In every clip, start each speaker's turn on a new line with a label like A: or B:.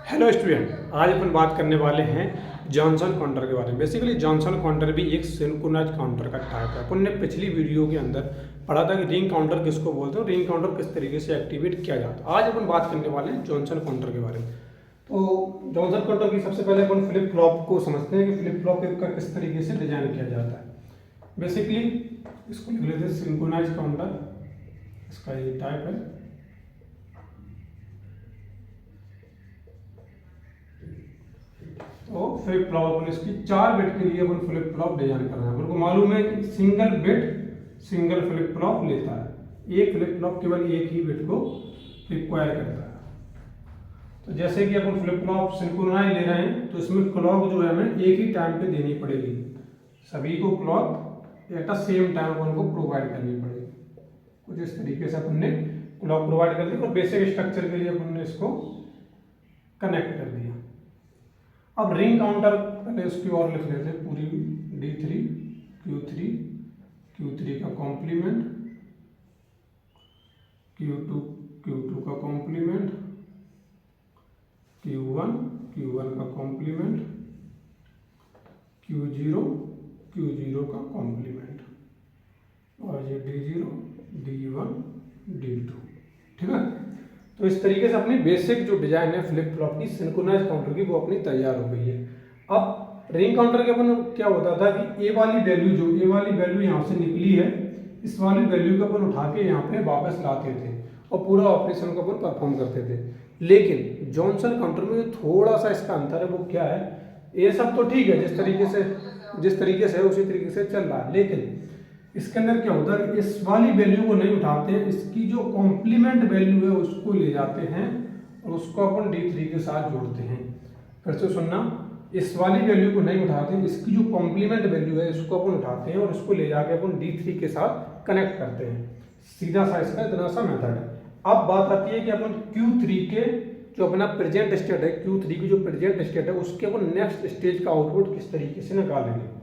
A: Hello student, आज अपन बात करने वाले हैं जॉनसन काउंटर के बारे में। बेसिकली जॉनसन काउंटर भी एक सिंक्रोनाइज काउंटर का टाइप है। अपन ने पिछली वीडियो के अंदर पढ़ा था कि रिंग काउंटर किसको बोलते हैं, रिंग काउंटर किस तरीके से एक्टिवेट किया जाता है। आज अपन बात करने वाले हैं जॉनसन काउंटर के बारे में। तो जॉनसन काउंटर की सबसे पहले अपन फ्लिप फ्लॉप को समझते हैं कि फ्लिप फ्लॉप का किस तरीके से डिजाइन किया जाता है। बेसिकली इसको लिख लेते हैं सिंक्रोनाइज काउंटर, इसका ये टाइप है। तो फ्लिप फ्लॉप अपन इसकी 4 बिट के लिए अपन फ्लिप फ्लॉप डिजाइन कर रहे हैं। अपन को मालूम है कि single bit single flip flop लेता है। एक फ्लिप फ्लॉप केवल एक ही बिट को रिक्वायर करता है। तो जैसे कि अपन फ्लिप फ्लॉप सिंक्रोनाइज ले रहे हैं तो इसमें क्लॉक जो है हमें एक ही टाइम पे देनी पड़ेगी। सभी को clock at a same time अपन को प्रोवाइड करनी पड़ेगी। कुछ इस तरीके से अपन ने क्लॉक प्रोवाइड कर दी और बेसिक स्ट्रक्चर के लिए अपन ने इसको कनेक्ट कर दिया। अब रिंग काउंटर पहले उसकी और लिख लेते हैं पूरी D3 Q3 Q3 का कॉम्प्लीमेंट, Q2 का कॉम्प्लीमेंट, Q1 का कॉम्प्लीमेंट, Q0 का कॉम्प्लीमेंट और ये D0 D1 D2। ठीक है। तो इस तरीके से अपनी बेसिक जो डिजाइन है फ्लिप फ्लॉप की सिंक्रोनाइज काउंटर की वो अपनी तैयार हो गई है। अब रिंग काउंटर के अपन क्या होता था कि ए वाली वैल्यू यहाँ से निकली है, इस वाली वैल्यू को अपन उठा के यहाँ पे वापस लाते थे और पूरा ऑपरेशन को अपन परफॉर्म करते थे। लेकिन जॉनसन काउंटर में थोड़ा सा इसका अंतर है। वो क्या है, ये सब तो ठीक है जिस तरीके से है उसी तरीके से चल रहा है, लेकिन इसके अंदर क्या होता है, इस वाली वैल्यू को नहीं उठाते हैं, इसकी जो कॉम्प्लीमेंट वैल्यू है उसको ले जाते हैं और उसको अपन D3 के साथ जोड़ते हैं। फिर से सुनना, इस वाली वैल्यू को नहीं उठाते, इसकी जो कॉम्प्लीमेंट वैल्यू है इसको अपन उठाते हैं और इसको ले जाके अपन D3 के साथ कनेक्ट करते हैं। सीधा सा इसका इतना सा मेथड है। अब बात आती है कि अपन Q3 के जो अपना प्रेजेंट स्टेट है, Q3 की जो प्रेजेंट स्टेट है उसके अपन नेक्स्ट स्टेज का आउटपुट किस तरीके से निकालेंगे।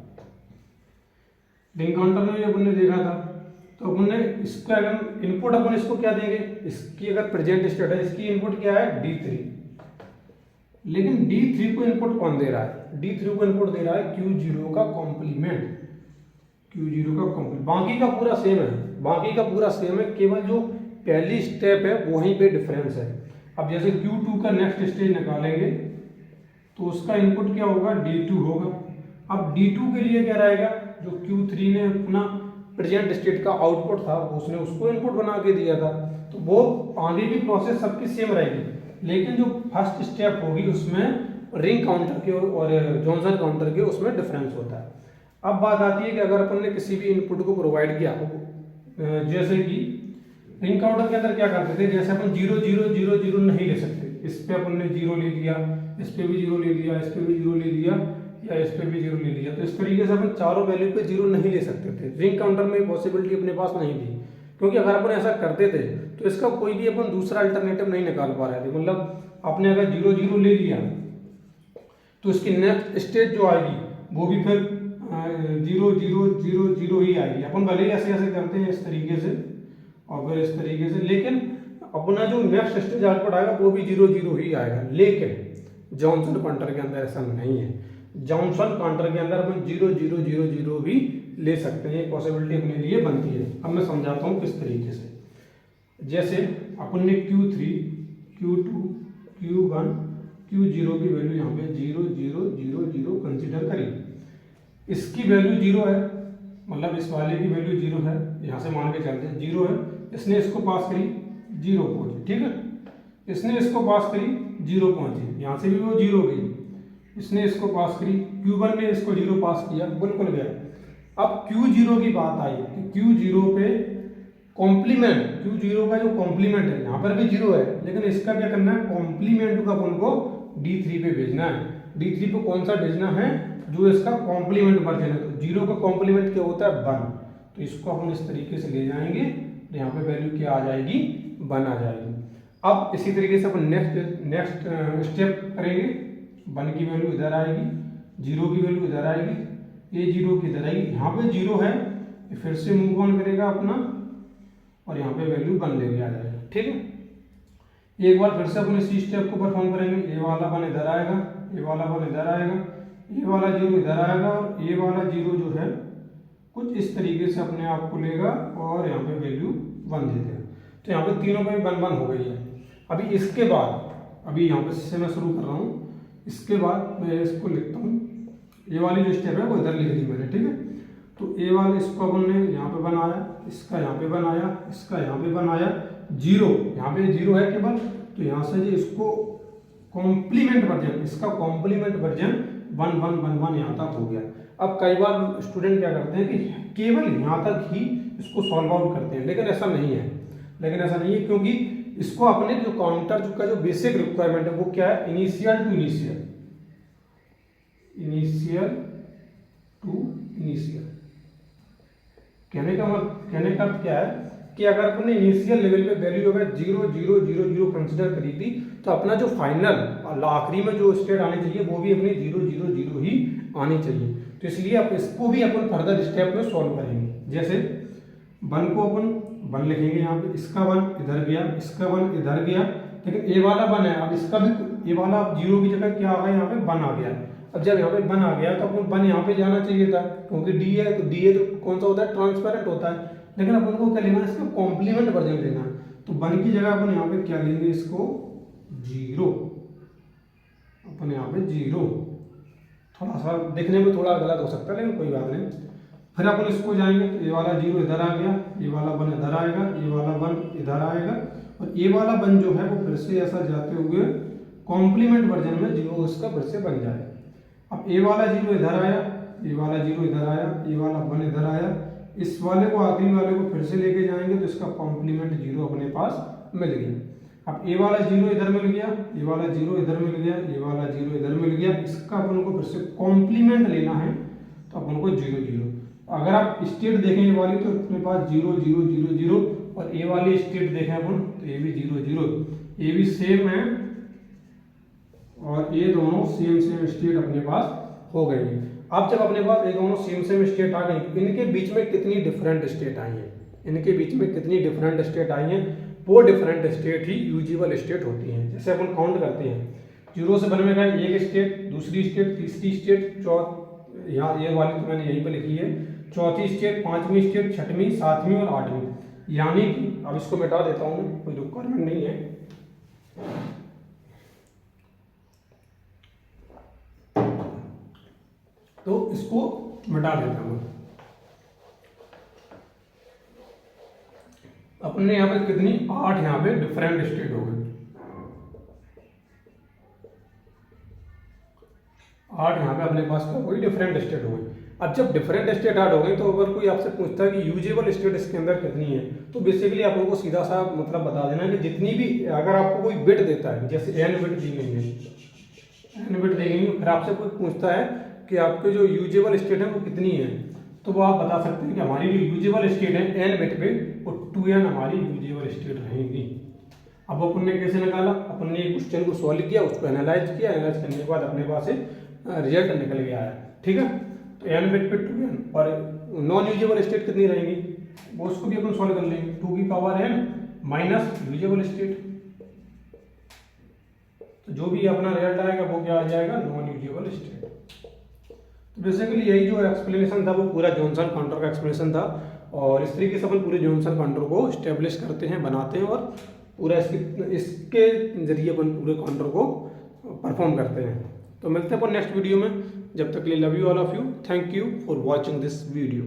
A: रिंग काउंटर में भी अपन ने देखा था, तो अपन ने इसका अगर इनपुट अपन इसको क्या देंगे, इसकी अगर प्रेजेंट स्टेट है इसकी इनपुट क्या है D3, लेकिन D3 को इनपुट कौन दे रहा है, D3 को इनपुट दे रहा है Q0 का कॉम्प्लीमेंट, बाकी का पूरा सेम है, केवल जो पहली स्टेप है वहीं पे डिफरेंस है। अब जैसे Q2 का नेक्स्ट स्टेज निकालेंगे तो उसका इनपुट क्या होगा, D2 होगा। अब D2 के लिए क्या रहेगा, जो Q3 ने अपना प्रेजेंट स्टेट का आउटपुट था उसने उसको इनपुट बना के दिया था, तो वो आगे की प्रोसेस सबकी सेम रहेगी, लेकिन जो फर्स्ट स्टेप होगी उसमें रिंग काउंटर के और जॉनसन काउंटर के उसमें डिफरेंस होता है। अब बात आती है कि अगर अपन ने किसी भी इनपुट को प्रोवाइड किया, जैसे कि रिंग काउंटर के अंदर क्या करते थे, जैसे अपन 0 0 0 0 नहीं ले सकते, इस पे अपन ने 0 ले लिया, इस पे भी 0 ले लिया, इस पे भी 0 ले लिया या इस पे भी 0 ले लिया, तो इस तरीके से अपन चारों वैल्यू पे 0 नहीं ले सकते थे। रिंग काउंटर में पॉसिबिलिटी अपने पास नहीं थी, क्योंकि अगर अपन ऐसा करते थे तो इसका कोई भी अपन दूसरा अल्टरनेटिव नहीं निकाल पा रहे थे। मतलब आपने अगर 0 0 ले लिया तो इसकी नेक्स्ट स्टेज जो आएगी वो भी फिर 0 0 0 0 ही आएगी। अपन भले ही ऐसे ऐसे करते हैं इस तरीके से और फिर इस तरीके से, लेकिन अपना जो नेक्स्ट स्टेज आउटपुट आएगा वो भी 0 0 ही आएगा। लेकिन जॉनसन काउंटर के अंदर ऐसा नहीं है। जॉनसन काउंटर के अंदर अपन 0 0 0 0 भी ले सकते हैं, पॉसिबिलिटी अपने लिए बनती है। अब मैं समझाता हूँ किस तरीके से। जैसे अपन ने Q3 Q2 Q1 Q0 की वैल्यू यहाँ पे 0 0 0 0 कंसिडर करी, इसकी वैल्यू 0 है, मतलब इस वाले की वैल्यू 0 है, यहाँ से मान के चलते हैं 0 है, इसने इसको पास करी 0 पहुंची, ठीक है, इसने इसको पास करी 0 पहुंची, यहाँ से भी वो 0 गई, इसने इसको पास करी, Q1 ने इसको 0 पास किया, बिल्कुल गया। अब Q0 की बात आई कि Q0 पे कॉम्प्लीमेंट, Q0 का जो कॉम्प्लीमेंट है यहाँ पर भी 0 है, लेकिन इसका क्या करना है, कॉम्प्लीमेंट का अपन को D3 पे भेजना है। D3 पे कौन सा भेजना है, जो इसका कॉम्प्लीमेंट वर्जन है। तो 0 का कॉम्प्लीमेंट क्या होता है, 1, तो इसको हम इस तरीके से ले जाएंगे, तो यहाँ पे वैल्यू क्या आ जाएगी, 1 आ जाएगी। अब इसी तरीके से अपन नेक्स्ट स्टेप करेंगे, 1 की वैल्यू इधर आएगी, 0 की वैल्यू इधर आएगी, ये 0 की इधर आएगी, यहाँ पे 0 है, फिर से मूव ऑन करेगा अपना और यहाँ पे वैल्यू 1 लेके आ जाएगा, ठीक है। एक बार फिर से अपन इसी स्टेप को परफॉर्म करेंगे। ए वाला वन इधर आएगा, ए वाला वन इधर आएगा, ए वाला जीरो इधर आएगा और ए वाला जीरो जो है कुछ इस तरीके से अपने आप को लेगा और यहाँ पे वैल्यू 1 दे देगा। तो यहाँ पे तीनों पे 1 1 हो गई है। अभी इसके बाद अभी यहाँ पे से मैं शुरू कर रहा हूँ, इसके बाद मैं इसको लिखता हूँ, ये वाली जो स्टेप है वो इधर लिख दी मैंने, ठीक है। तो ए वाले इसको अपन ने यहाँ पे बनाया, इसका यहाँ पे बनाया, इसका यहाँ पे बनाया, जीरो यहाँ पे जीरो है केवल, तो यहाँ से जो इसको कॉम्प्लीमेंट वर्जन, इसका कॉम्प्लीमेंट वर्जन 1 1 1 1 यहाँ तक हो गया। अब कई बार स्टूडेंट क्या करते हैं कि केवल यहाँ तक ही इसको सॉल्व आउट करते हैं, लेकिन ऐसा नहीं है, क्योंकि इसको अपने जो काउंटर का जो बेसिक रिक्वायरमेंट है वो क्या है, इनिशियल टू इनिशियल। कहने का अर्थ क्या है कि अगर अपने इनिशियल लेवल पे वैल्यू अगर 0 0 0 0 कंसिडर करी थी, तो अपना जो फाइनल आखिरी में जो स्टेट आनी चाहिए वो भी अपनी 0 0 0 ही आनी चाहिए। तो इसलिए आप इसको भी अपन फर्दर स्टेप में सॉल्व करेंगे। जैसे 1 को अपन 1 लिखेंगे यहाँ पे, इसका 1 इधर गया, इसका 1 इधर गया, लेकिन ए वाला 1 है, अब इसका भी ए वाला 0 की जगह क्या आ गया, यहाँ पे 1 आ गया। अब जब यहाँ पे 1 आ गया तो अपन 1 यहाँ पे जाना चाहिए था, क्योंकि डी है तो कौन सा होता है, ट्रांसपेरेंट होता है, लेकिन अपन को क्या लेना है, इसका कॉम्प्लीमेंट वर्जन लेना है। तो 1 की जगह अपन यहाँ पे क्या लेंगे, इसको 0, अपन यहाँ पे 0, थोड़ा सा देखने में थोड़ा गलत हो सकता है लेकिन कोई बात नहीं। फिर अपन इसको जाएंगे तो ये वाला 0 इधर आ गया, ये वाला 1 इधर आएगा, ये वाला 1 इधर आएगा, और ये वाला 1 जो है वो फिर से ऐसा जाते हुए कॉम्प्लीमेंट वर्जन में 0 इसका फिर से बन जाएगा। अब ए वाला 0 इधर आया, ये वाला 0 इधर आया, ये वाला 1 इधर आया, इस वाले को आखिरी वाले को फिर से लेके जाएंगे तो इसका कॉम्प्लीमेंट 0 अपने पास मिल गया। अब ए वाला 0 इधर मिल गया, ये वाला 0 इधर मिल गया, ये वाला 0 इधर मिल गया, इसका अपन को फिर से कॉम्प्लीमेंट लेना है तो अपन को 0 0। अगर आप स्टेट देखें ये वाली तो अपने पास 0 0 0 0, और ए वाली स्टेट देखें अपन तो ये भी 0 0, ये भी सेम है और ये दोनों सेम स्टेट अपने पास हो गए हैं। अब जब अपने पास ये दोनों सेम स्टेट आ गई, इनके बीच में कितनी डिफरेंट स्टेट आई हैं, वो डिफरेंट स्टेट ही यूजेबल स्टेट होती हैं। जैसे अपन काउंट करते हैं, 0 से 1 में गए एक स्टेट, दूसरी स्टेट, तीसरी स्टेट, यहाँ ये वाली तो मैंने यहीं पे लिखी है, चौथी स्टेट, 5वीं स्टेट, 6वीं, 7वीं और 8वीं। यानी कि अब इसको मिटा देता हूँ, कोई रिक्वायरमेंट नहीं है, तो इसको मिटा देता हूँ। अपने यहाँ पे कितनी 8 यहाँ पे डिफरेंट स्टेट हो गए, 8 यहाँ पे अपने पास कोई डिफरेंट स्टेट हो गई। अब जब डिफरेंट स्टेट ऐड हो गई तो अगर कोई आपसे पूछता है कि यूजेबल स्टेट इसके अंदर कितनी है, तो बेसिकली आप उनको सीधा सा मतलब बता देना कि जितनी भी, अगर आपको कोई बिट देता है, जैसे n बिट दी गई है, n बिट दी गई है, फिर आपसे कोई पूछता है कि आपके जो यूजेबल स्टेट है वो कितनी है, तो वो आप बता सकते हैं कि हमारी जो यूजेबल स्टेट है n बिट पे, वो 2n हमारी यूजेबल स्टेट रहेगी। अब अपन ने कैसे निकाला, अपन ने क्वेश्चन को सॉल्व किया, उसको एनालाइज किया, एनालाइज करने के बाद अपने पास रिजल्ट निकल गया है, ठीक है। तो n बिट पे 2n, और नॉन यूजेबल स्टेट कितनी रहेंगी वो उसको भी अपन सॉल्व कर लेंगे, 2 की power n minus usable state, तो जो भी अपना रिजल्ट आएगा वो क्या आ जाएगा, नॉन यूजेबल स्टेट। तो बेसिकली यही जो एक्सप्लेनेशन था वो पूरा जॉनसन काउंटर का एक्सप्लेनेशन था, और इस तरीके से अपन पूरे जॉनसन काउंटर को स्टेब्लिश करते हैं, बनाते हैं, और पूरा इसके जरिए अपन पूरे काउंटर को परफॉर्म करते हैं। तो मिलते हैं अपन नेक्स्ट वीडियो में, जब तक के लिए love you all of you, thank you for watching this video.